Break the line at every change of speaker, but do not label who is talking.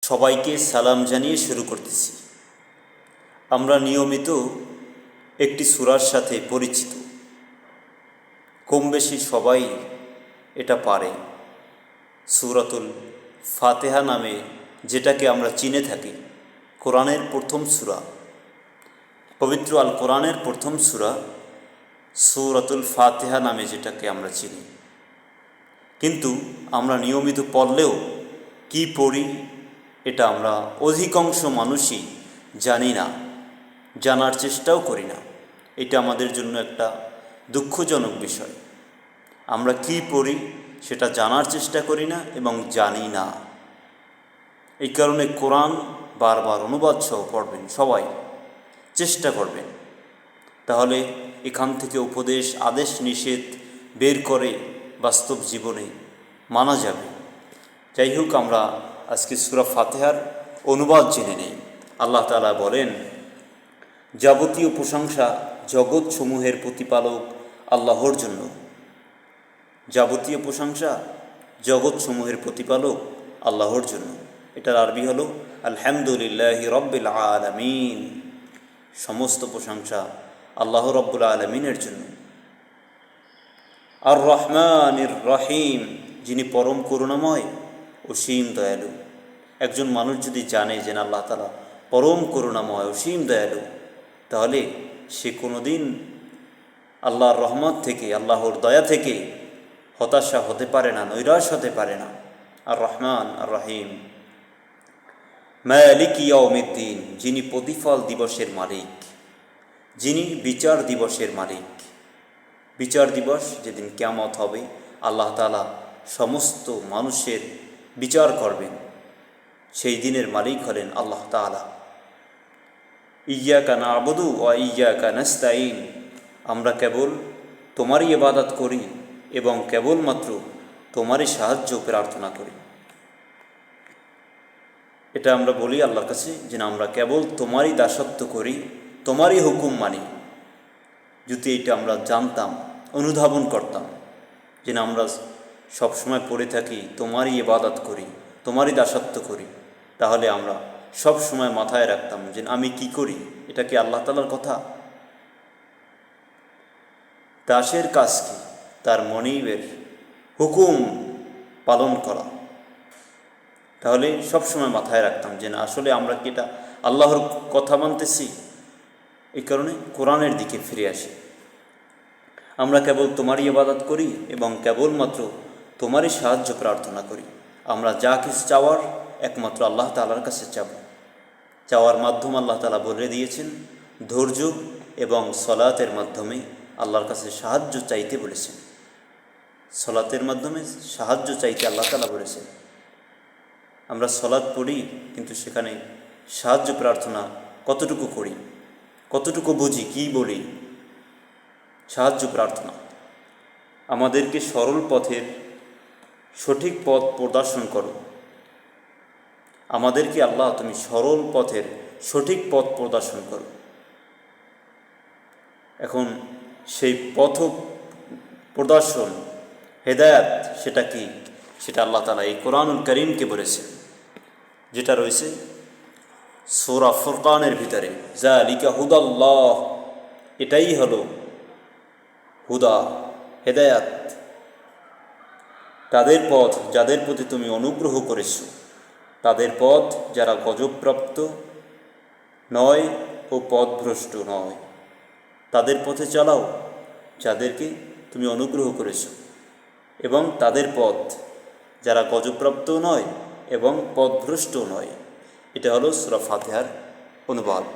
সবাইকে সালাম জানিয়ে শুরু করতেছি। আমরা নিয়মিত একটি সূরার সাথে পরিচিত, কম বেশি সবাই এটা পারে। সূরাতুল ফাতিহা নামে যেটাকে আমরা চিনে থাকি, কোরআনের প্রথম সূরা, পবিত্র আল কোরআনের প্রথম সূরা সূরাতুল ফাতিহা নামে যেটাকে আমরা চিনি। কিন্তু আমরা নিয়মিত পড়লেও কি পড়ি এটা আমরা অধিকাংশ মানুষই জানি না, জানার চেষ্টাও করি না। এটা আমাদের জন্য একটা দুঃখজনক বিষয়। আমরা কি পড়ি সেটা জানার চেষ্টা করি না এবং জানি না। এই কারণে কোরআন বারবার অনুবাদ সহ পড়বেন, সবাই চেষ্টা করবেন। তাহলে এখান থেকে উপদেশ, আদেশ, নিষেধ বের করে বাস্তব জীবনে মানা যাবে। যাই হোক, আমরা আজকে সূরা ফাতিহার অনুবাদ জেনে নেই। আল্লাহ তাআলা বলেন, যাবতীয় প্রশংসা জগৎসমূহের প্রতিপালক আল্লাহর জন্য। যাবতীয় প্রশংসা জগৎসমূহের প্রতিপালক আল্লাহর জন্য। এটার আরবি হলো আলহামদুলিল্লাহি রব্বিল আলামিন। সমস্ত প্রশংসা আল্লাহ রব্বুল আলামিনের জন্য। আর রহমানির রহিম, যিনি পরম করুণাময়, অসীম দয়ালু। একজন মানুষ যদি জানে যে আল্লাহ তাআলা পরম করুণাময়, অসীম দয়ালু, তাহলে সে কোনোদিন আল্লাহর রহমত থেকে, আল্লাহর দয়া থেকে হতাশা হতে পারে না, নৈরাশ হতে পারে না। আর রহমান আর রহিম। মালিক ইয়াউমিদ্দিন, যিনি প্রতিফল দিবসের মালিক, যিনি বিচার দিবসের মালিক। বিচার দিবস যেদিন কিয়ামত হবে, আল্লাহ তাআলা সমস্ত মানুষের বিচার করবেন, সেই দিনের মালিক হলেন আল্লাহ তাআলা। ইয়্যাকা না'বুদু ওয়া ইয়্যাকা নাস্তাঈন, আমরা কেবল তোমারই ইবাদত করি এবং কেবলমাত্র তোমারই সাহায্য প্রার্থনা করি। এটা আমরা বলি আল্লাহর কাছে যে আমরা কেবল তোমারই দাসত্ব করি, তোমারই হুকুম মানি। যদি এটা আমরা জানতাম, অনুধাবন করতাম যে আমরা সবসময় পড়ে থাকি তোমারই ইবাদত করি, তোমারই দাসত্ব করি, তাহলে আমরা সব সময় মাথায় রাখতাম যে আমি কি করি, এটা কি আল্লাহ তাআলার কথা? দাসের কাজ কি? তার মনিবের হুকুম পালন করা। তাহলে সব সময় মাথায় রাখতাম যে না, আসলে আমরা কি এটা আল্লাহর কথা মানতেছি? এই কারণে কোরআনের দিকে ফিরে আসি। আমরা কেবল তোমারই ইবাদত করি এবং কেবলমাত্র তোমারই সাহায্য প্রার্থনা করি। আমরা যা কিছু চাওয়ার একমাত্র আল্লাহ তাআলার কাছে চাব। চাওয়ার মাধ্যম আল্লাহ তাআলা বলে দিয়েছেন, ধৈর্য এবং সলাতের মাধ্যমে আল্লাহর কাছে সাহায্য চাইতে বলেছেন। সলাতের মাধ্যমে সাহায্য চাইতে আল্লাহ তাআলা বলেছেন। আমরা সলাত পড়ি, কিন্তু সেখানে সাহায্য প্রার্থনা কতটুকু করি, কতটুকু বুঝি, কি বলি? সাহায্য প্রার্থনা আমাদেরকে সরল পথের সঠিক পথ প্রদর্শন করো। আমাদেরকে আল্লাহ তুমি সরল পথের সঠিক পথ প্রদর্শন করো। এখন সেই পথ প্রদর্শন, হেদায়াত, সেটা কি? সেটা আল্লাহ তাআলা এই কোরআনুল কারীমকে বলেছেন, যেটা রয়েছে সূরা ফুরকানের ভিতরে, যালিকা হুদাল্লাহ। এটাই হলো হুদা, হেদায়াত, তাদের পথ যাদের প্রতি তুমি অনুগ্রহ করেছ, তাদের পথ যারা গজবপ্রাপ্ত নয় ও পথভ্রষ্ট নয়। তাদের পথে চালাও যাদেরকে তুমি অনুগ্রহ করেছ, এবং তাদের পথ যারা গজবপ্রাপ্ত নয় এবং পথভ্রষ্ট নয়। এটা হলো সূরা ফাতিহার অনুবাদ।